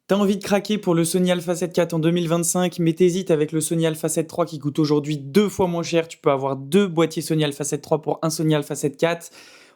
T'as envie de craquer pour le Sony Alpha 7 IV en 2025, mais t'hésites avec le Sony Alpha 7 III qui coûte aujourd'hui 2 fois moins cher. Tu peux avoir deux boîtiers Sony Alpha 7 III pour un Sony Alpha 7 IV.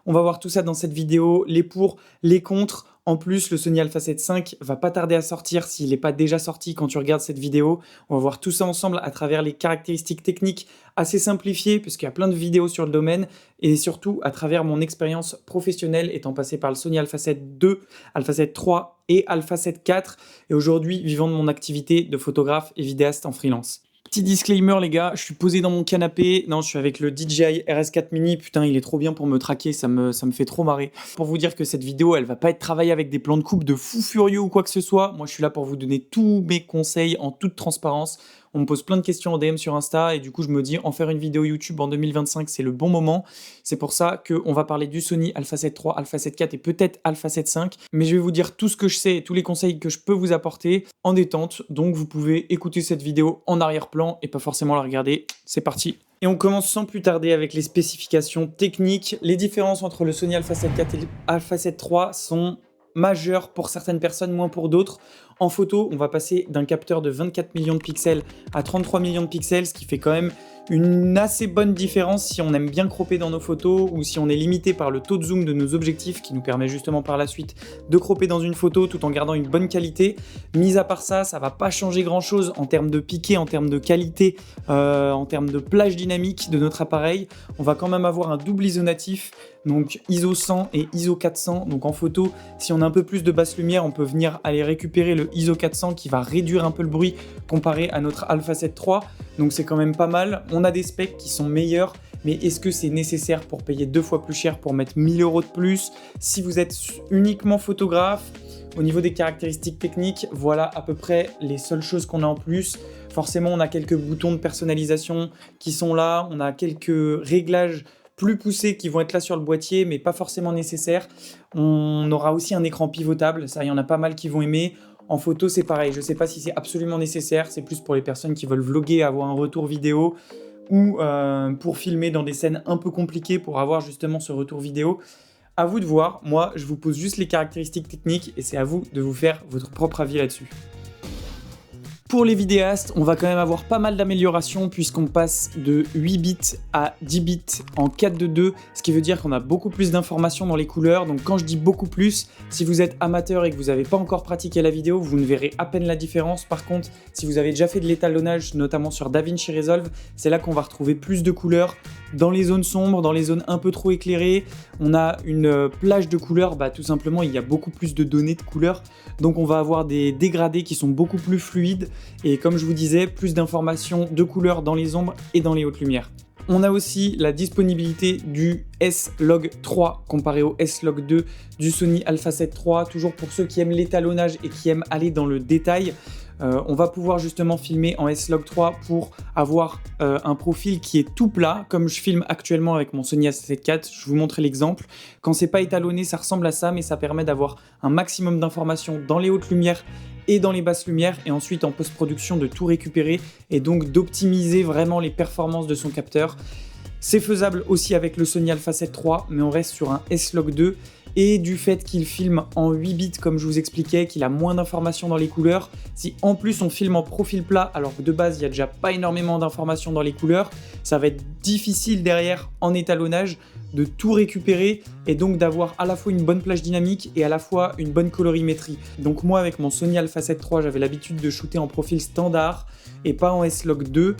On va voir tout ça dans cette vidéo, les pour, les contre. En plus, le Sony Alpha 7 V va pas tarder à sortir s'il n'est pas déjà sorti quand tu regardes cette vidéo. On va voir tout ça ensemble à travers les caractéristiques techniques assez simplifiées, puisqu'il y a plein de vidéos sur le domaine, et surtout à travers mon expérience professionnelle étant passé par le Sony Alpha 7 II, Alpha 7 III et Alpha 7 IV, et aujourd'hui vivant de mon activité de photographe et vidéaste en freelance. Petit disclaimer les gars, je suis posé dans mon canapé, non je suis avec le DJI RS4 Mini, putain il est trop bien pour me traquer, ça me fait trop marrer. Pour vous dire que cette vidéo elle va pas être travaillée avec des plans de coupe de fou furieux ou quoi que ce soit, moi je suis là pour vous donner tous mes conseils en toute transparence. On me pose plein de questions en DM sur Insta et du coup je me dis en faire une vidéo YouTube en 2025 c'est le bon moment. C'est pour ça qu'on va parler du Sony Alpha 7 III, Alpha 7 IV et peut-être Alpha 7 V. Mais je vais vous dire tout ce que je sais et tous les conseils que je peux vous apporter en détente. Donc vous pouvez écouter cette vidéo en arrière-plan et pas forcément la regarder. C'est parti. Et on commence sans plus tarder avec les spécifications techniques. Les différences entre le Sony Alpha 7 IV et l'Alpha 7 III sont majeures pour certaines personnes, moins pour d'autres. En photo, on va passer d'un capteur de 24 millions de pixels à 33 millions de pixels, ce qui fait quand même une assez bonne différence si on aime bien cropper dans nos photos ou si on est limité par le taux de zoom de nos objectifs qui nous permet justement par la suite de cropper dans une photo tout en gardant une bonne qualité. Mis à part ça, ça va pas changer grand chose en termes de piqué, en termes de qualité, en termes de plage dynamique de notre appareil. On va quand même avoir un double isonatif, donc ISO 100 et ISO 400. Donc en photo, si on a un peu plus de basse lumière, on peut venir aller récupérer le ISO 400 qui va réduire un peu le bruit comparé à notre Alpha 7 III. Donc c'est quand même pas mal. On a des specs qui sont meilleurs, mais est-ce que c'est nécessaire pour payer 2 fois plus cher pour mettre 1000 € de plus? Si vous êtes uniquement photographe, au niveau des caractéristiques techniques, voilà à peu près les seules choses qu'on a en plus. Forcément, on a quelques boutons de personnalisation qui sont là, on a quelques réglages plus poussés qui vont être là sur le boîtier, mais pas forcément nécessaires. On aura aussi un écran pivotable, ça, il y en a pas mal qui vont aimer. En photo, c'est pareil, je ne sais pas si c'est absolument nécessaire, c'est plus pour les personnes qui veulent vlogger, avoir un retour vidéo, ou pour filmer dans des scènes un peu compliquées pour avoir justement ce retour vidéo. À vous de voir, moi je vous pose juste les caractéristiques techniques et c'est à vous de vous faire votre propre avis là-dessus. Pour les vidéastes, on va quand même avoir pas mal d'améliorations puisqu'on passe de 8 bits à 10 bits en 4:2, ce qui veut dire qu'on a beaucoup plus d'informations dans les couleurs. Donc quand je dis beaucoup plus, si vous êtes amateur et que vous n'avez pas encore pratiqué la vidéo, vous ne verrez à peine la différence. Par contre, si vous avez déjà fait de l'étalonnage, notamment sur DaVinci Resolve, c'est là qu'on va retrouver plus de couleurs dans les zones sombres, dans les zones un peu trop éclairées. On a une plage de couleurs, tout simplement il y a beaucoup plus de données de couleurs, donc on va avoir des dégradés qui sont beaucoup plus fluides et comme je vous disais, plus d'informations de couleurs dans les ombres et dans les hautes lumières. On a aussi la disponibilité du S-Log 3 comparé au S-Log 2 du Sony Alpha 7 III, toujours pour ceux qui aiment l'étalonnage et qui aiment aller dans le détail. On va pouvoir justement filmer en S-Log 3 pour avoir un profil qui est tout plat, comme je filme actuellement avec mon Sony A7 IV, je vous montre l'exemple. Quand c'est pas étalonné, ça ressemble à ça, mais ça permet d'avoir un maximum d'informations dans les hautes lumières et dans les basses lumières, et ensuite en post-production de tout récupérer, et donc d'optimiser vraiment les performances de son capteur. C'est faisable aussi avec le Sony Alpha 7 III, mais on reste sur un S-Log 2, et du fait qu'il filme en 8 bits comme je vous expliquais, qu'il a moins d'informations dans les couleurs, si en plus on filme en profil plat alors que de base il n'y a déjà pas énormément d'informations dans les couleurs, ça va être difficile derrière en étalonnage de tout récupérer et donc d'avoir à la fois une bonne plage dynamique et à la fois une bonne colorimétrie. Donc moi avec mon Sony Alpha 7 III j'avais l'habitude de shooter en profil standard et pas en S-Log 2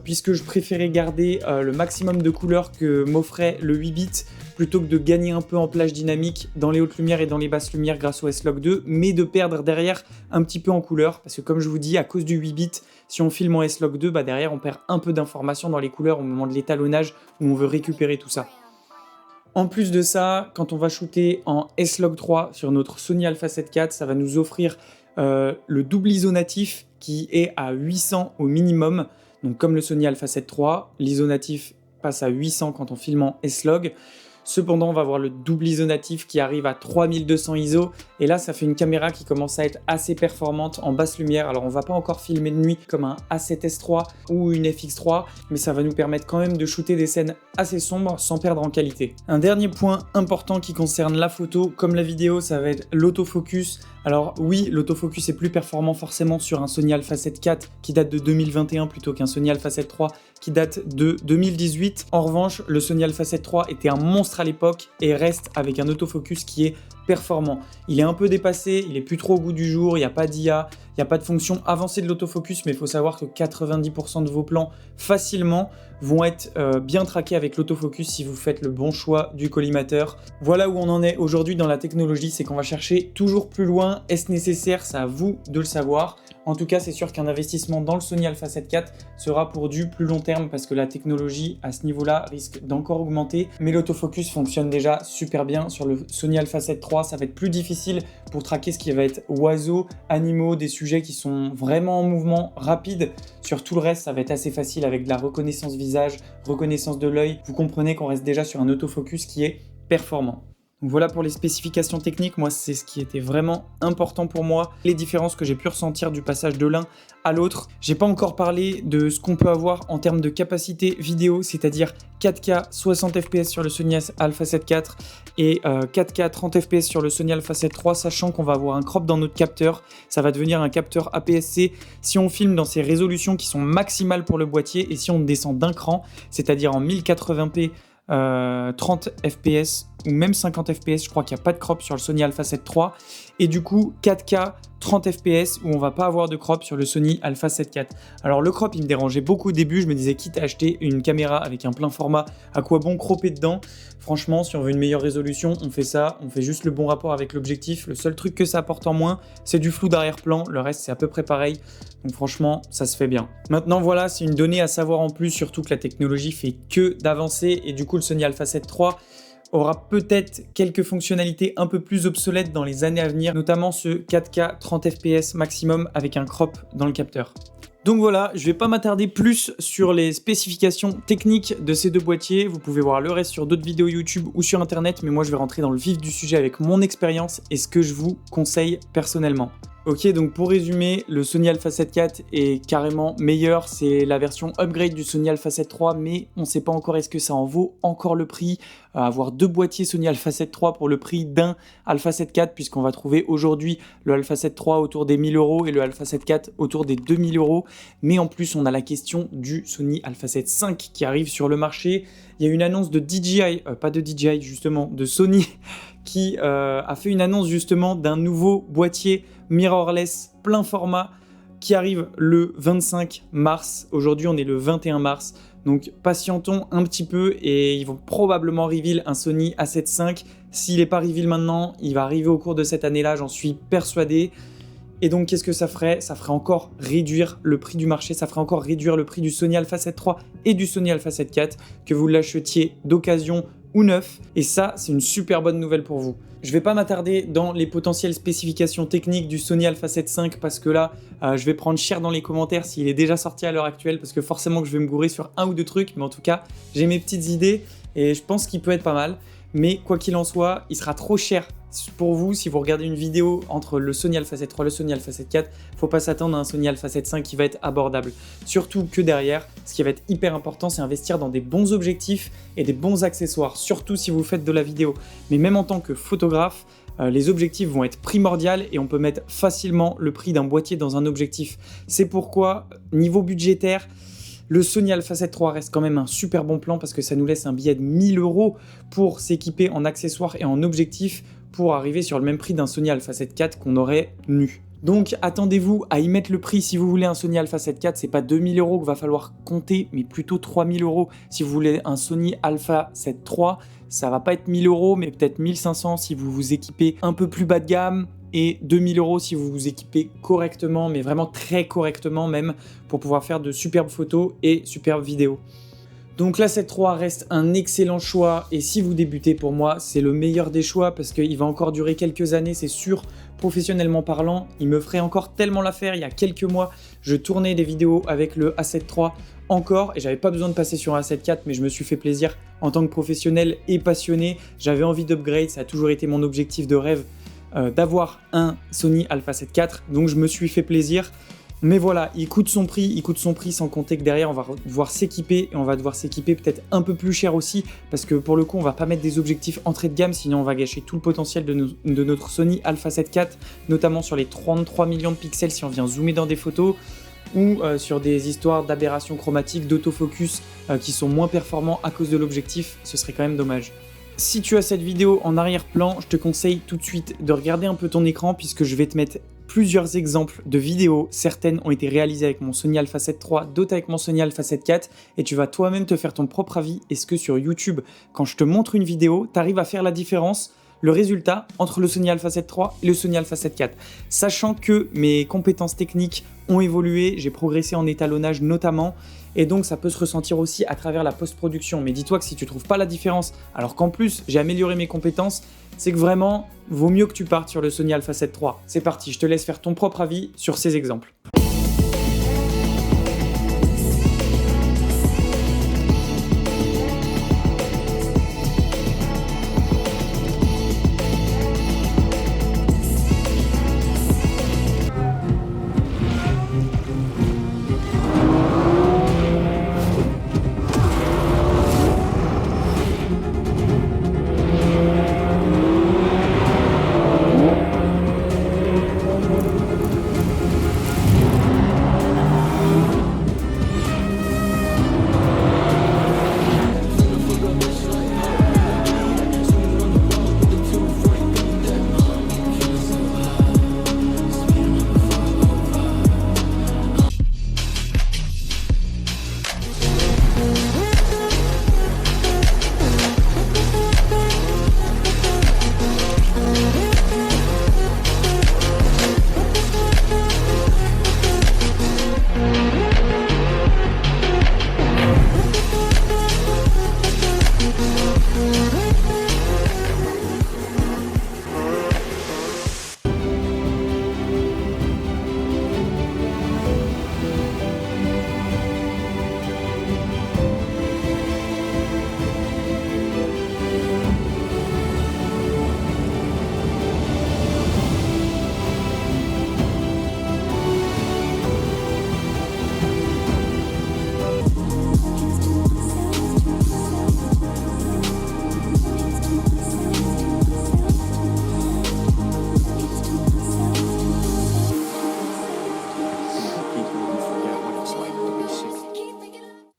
puisque je préférais garder le maximum de couleurs que m'offrait le 8 bits plutôt que de gagner un peu en plage dynamique dans les hautes lumières et dans les basses lumières grâce au S-Log 2, mais de perdre derrière un petit peu en couleur, parce que comme je vous dis, à cause du 8 bits, si on filme en S-Log 2, derrière on perd un peu d'informations dans les couleurs au moment de l'étalonnage où on veut récupérer tout ça. En plus de ça, quand on va shooter en S-Log 3 sur notre Sony Alpha 7 IV, ça va nous offrir le double isonatif qui est à 800 au minimum. Donc comme le Sony Alpha 7 III, l'isonatif passe à 800 quand on filme en S-Log. Cependant, on va voir le double ISO natif qui arrive à 3200 ISO. Et là, ça fait une caméra qui commence à être assez performante en basse lumière. Alors, on va pas encore filmer de nuit comme un A7S3 ou une FX3, mais ça va nous permettre quand même de shooter des scènes assez sombres sans perdre en qualité. Un dernier point important qui concerne la photo, comme la vidéo, ça va être l'autofocus. Alors oui, l'autofocus est plus performant forcément sur un Sony Alpha 7 IV qui date de 2021 plutôt qu'un Sony Alpha 7 III qui date de 2018. En revanche, le Sony Alpha 7 III était un monstre à l'époque et reste avec un autofocus qui est performant. Il est un peu dépassé, il est plus trop au goût du jour, il n'y a pas d'IA, il n'y a pas de fonction avancée de l'autofocus, mais il faut savoir que 90% de vos plans facilement vont être bien traqués avec l'autofocus si vous faites le bon choix du collimateur. Voilà où on en est aujourd'hui dans la technologie, c'est qu'on va chercher toujours plus loin. Est-ce nécessaire? C'est à vous de le savoir. En tout cas, c'est sûr qu'un investissement dans le Sony Alpha 7 IV sera pour du plus long terme parce que la technologie à ce niveau-là risque d'encore augmenter. Mais l'autofocus fonctionne déjà super bien sur le Sony Alpha 7 III. Ça va être plus difficile pour traquer ce qui va être oiseaux, animaux, des sujets qui sont vraiment en mouvement rapide. Sur tout le reste, ça va être assez facile avec de la reconnaissance visage, reconnaissance de l'œil. Vous comprenez qu'on reste déjà sur un autofocus qui est performant. Donc voilà pour les spécifications techniques, moi c'est ce qui était vraiment important pour moi, les différences que j'ai pu ressentir du passage de l'un à l'autre. J'ai pas encore parlé de ce qu'on peut avoir en termes de capacité vidéo, c'est-à-dire 4K 60 fps sur le Sony Alpha 7 IV et 4K 30 fps sur le Sony Alpha 7 III, sachant qu'on va avoir un crop dans notre capteur, ça va devenir un capteur APS-C si on filme dans ces résolutions qui sont maximales pour le boîtier et si on descend d'un cran, c'est-à-dire en 1080p 30 fps ou même 50 fps, je crois qu'il n'y a pas de crop sur le Sony Alpha 7 III et du coup 4K 30 fps où on va pas avoir de crop sur le Sony Alpha 7 IV. Alors le crop il me dérangeait beaucoup au début, je me disais quitte à acheter une caméra avec un plein format, à quoi bon cropper dedans? Franchement, si on veut une meilleure résolution, on fait ça, on fait juste le bon rapport avec l'objectif. Le seul truc que ça apporte en moins, c'est du flou d'arrière-plan, le reste c'est à peu près pareil. Donc franchement, ça se fait bien. Maintenant voilà, c'est une donnée à savoir en plus, surtout que la technologie fait que d'avancer et du coup le Sony Alpha 7 III aura peut-être quelques fonctionnalités un peu plus obsolètes dans les années à venir, notamment ce 4K 30 fps maximum avec un crop dans le capteur. Donc voilà, je ne vais pas m'attarder plus sur les spécifications techniques de ces deux boîtiers. Vous pouvez voir le reste sur d'autres vidéos YouTube ou sur internet, mais moi je vais rentrer dans le vif du sujet avec mon expérience et ce que je vous conseille personnellement. Ok, donc pour résumer, le Sony Alpha 7 IV est carrément meilleur, c'est la version upgrade du Sony Alpha 7 III, mais on ne sait pas encore est-ce que ça en vaut encore le prix. Avoir deux boîtiers Sony Alpha 7 III pour le prix d'un Alpha 7 IV, puisqu'on va trouver aujourd'hui le Alpha 7 III autour des 1000 € et le Alpha 7 IV autour des 2000 €. Mais en plus, on a la question du Sony Alpha 7 V qui arrive sur le marché. Il y a une annonce de DJI, pas de DJI justement, de Sony, qui a fait une annonce justement d'un nouveau boîtier mirrorless plein format qui arrive le 25 mars. Aujourd'hui, on est le 21 mars. Donc, patientons un petit peu et ils vont probablement reveal un Sony A7 V. S'il n'est pas reveal maintenant, il va arriver au cours de cette année-là, j'en suis persuadé. Et donc, qu'est-ce que ça ferait? Ça ferait encore réduire le prix du marché, ça ferait encore réduire le prix du Sony Alpha 7 III et du Sony Alpha 7 IV, que vous l'achetiez d'occasion ou neuf. Et ça, c'est une super bonne nouvelle pour vous. Je ne vais pas m'attarder dans les potentielles spécifications techniques du Sony Alpha 7 V parce que là, je vais prendre cher dans les commentaires s'il est déjà sorti à l'heure actuelle parce que forcément que je vais me gourer sur un ou deux trucs. Mais en tout cas, j'ai mes petites idées et je pense qu'il peut être pas mal. Mais quoi qu'il en soit, il sera trop cher pour vous si vous regardez une vidéo entre le Sony Alpha 7 III et le Sony Alpha 7 IV. Faut pas s'attendre à un Sony Alpha 7 V qui va être abordable. Surtout que derrière, ce qui va être hyper important, c'est investir dans des bons objectifs et des bons accessoires, surtout si vous faites de la vidéo. Mais même en tant que photographe, les objectifs vont être primordiaux et on peut mettre facilement le prix d'un boîtier dans un objectif. C'est pourquoi, niveau budgétaire, le Sony Alpha 7 III reste quand même un super bon plan parce que ça nous laisse un billet de 1000 € pour s'équiper en accessoires et en objectifs pour arriver sur le même prix d'un Sony Alpha 7 IV qu'on aurait nu. Donc attendez-vous à y mettre le prix si vous voulez un Sony Alpha 7 IV, c'est pas 2000 € qu'il va falloir compter, mais plutôt 3000 €. Si vous voulez un Sony Alpha 7 III, ça va pas être 1000 € mais peut-être 1500 si vous vous équipez un peu plus bas de gamme, et 2000 € si vous vous équipez correctement, mais vraiment très correctement même, pour pouvoir faire de superbes photos et superbes vidéos. Donc la 7 III reste un excellent choix et si vous débutez, pour moi, c'est le meilleur des choix parce qu'il va encore durer quelques années, c'est sûr, Professionnellement parlant, il me ferait encore tellement l'affaire. Il y a quelques mois, je tournais des vidéos avec le A7 III encore et j'avais pas besoin de passer sur un A7 IV, mais je me suis fait plaisir en tant que professionnel et passionné. J'avais envie d'upgrade, ça a toujours été mon objectif de rêve d'avoir un Sony Alpha 7 IV, donc je me suis fait plaisir. Mais voilà, il coûte son prix sans compter que derrière on va devoir s'équiper et on va devoir s'équiper peut-être un peu plus cher aussi parce que pour le coup on va pas mettre des objectifs entrée de gamme sinon on va gâcher tout le potentiel de notre Sony Alpha 7 IV, notamment sur les 33 millions de pixels si on vient zoomer dans des photos ou sur des histoires d'aberration chromatique, d'autofocus qui sont moins performants à cause de l'objectif, ce serait quand même dommage. Si tu as cette vidéo en arrière-plan, je te conseille tout de suite de regarder un peu ton écran puisque je vais te mettre plusieurs exemples de vidéos. Certaines ont été réalisées avec mon Sony Alpha 7 III, d'autres avec mon Sony Alpha 7 IV et tu vas toi-même te faire ton propre avis. Est-ce que sur YouTube, quand je te montre une vidéo, tu arrives à faire la différence, le résultat entre le Sony Alpha 7 III et le Sony Alpha 7 IV? Sachant que mes compétences techniques ont évolué, j'ai progressé en étalonnage notamment, et donc ça peut se ressentir aussi à travers la post-production. Mais dis-toi que si tu trouves pas la différence, alors qu'en plus j'ai amélioré mes compétences, c'est que vraiment, vaut mieux que tu partes sur le Sony Alpha 7 III. C'est parti, je te laisse faire ton propre avis sur ces exemples.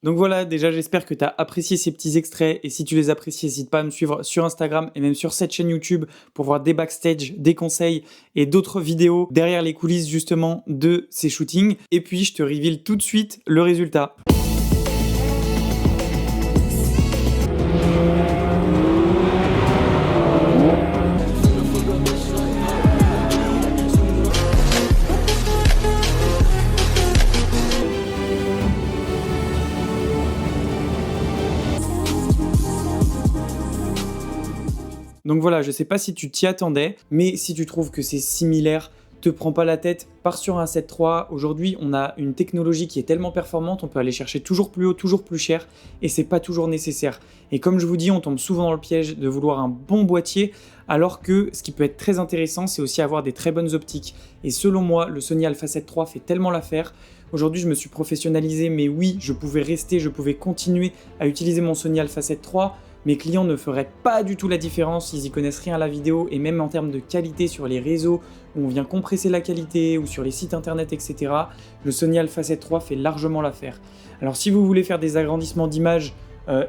Donc voilà, déjà j'espère que tu as apprécié ces petits extraits et si tu les apprécies, n'hésite pas à me suivre sur Instagram et même sur cette chaîne YouTube pour voir des backstage, des conseils et d'autres vidéos derrière les coulisses justement de ces shootings. Et puis je te reveal tout de suite le résultat. Donc voilà, je sais pas si tu t'y attendais, mais si tu trouves que c'est similaire, te prends pas la tête, pars sur un 7 III. Aujourd'hui, on a une technologie qui est tellement performante, on peut aller chercher toujours plus haut, toujours plus cher, et c'est pas toujours nécessaire. Et comme je vous dis, on tombe souvent dans le piège de vouloir un bon boîtier, alors que ce qui peut être très intéressant, c'est aussi avoir des très bonnes optiques. Et selon moi, le Sony Alpha 7 III fait tellement l'affaire. Aujourd'hui, je me suis professionnalisé, mais oui, je pouvais continuer à utiliser mon Sony Alpha 7 III. Mes clients ne feraient pas du tout la différence, ils y connaissent rien à la vidéo et même en termes de qualité sur les réseaux où on vient compresser la qualité ou sur les sites internet, etc. Le Sony Alpha 7 III fait largement l'affaire. Alors si vous voulez faire des agrandissements d'image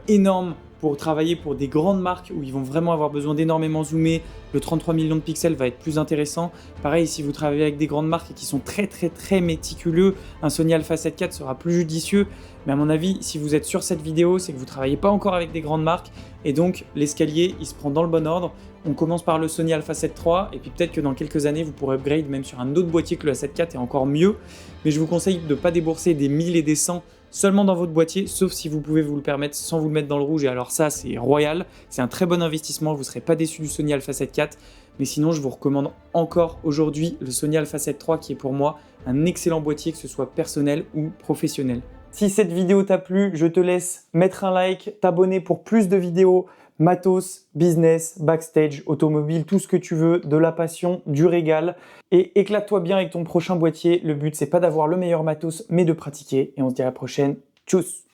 énormes pour travailler pour des grandes marques où ils vont vraiment avoir besoin d'énormément zoomer, le 33 millions de pixels va être plus intéressant. Pareil, si vous travaillez avec des grandes marques et qui sont très méticuleux, un Sony Alpha 7 IV sera plus judicieux. Mais à mon avis, si vous êtes sur cette vidéo, c'est que vous ne travaillez pas encore avec des grandes marques et donc l'escalier, il se prend dans le bon ordre. On commence par le Sony Alpha 7 III et puis peut-être que dans quelques années, vous pourrez upgrade même sur un autre boîtier que le A7 IV et encore mieux. Mais je vous conseille de ne pas débourser des 1000 et des 100 seulement dans votre boîtier, sauf si vous pouvez vous le permettre sans vous le mettre dans le rouge, et alors ça c'est royal, c'est un très bon investissement, vous ne serez pas déçu du Sony Alpha 7 IV, mais sinon je vous recommande encore aujourd'hui le Sony Alpha 7 III qui est pour moi un excellent boîtier, que ce soit personnel ou professionnel. Si cette vidéo t'a plu, je te laisse mettre un like, t'abonner pour plus de vidéos, matos, business, backstage, automobile, tout ce que tu veux, de la passion, du régal. Et éclate-toi bien avec ton prochain boîtier. Le but, c'est pas d'avoir le meilleur matos, mais de pratiquer. Et on se dit à la prochaine. Tchuss!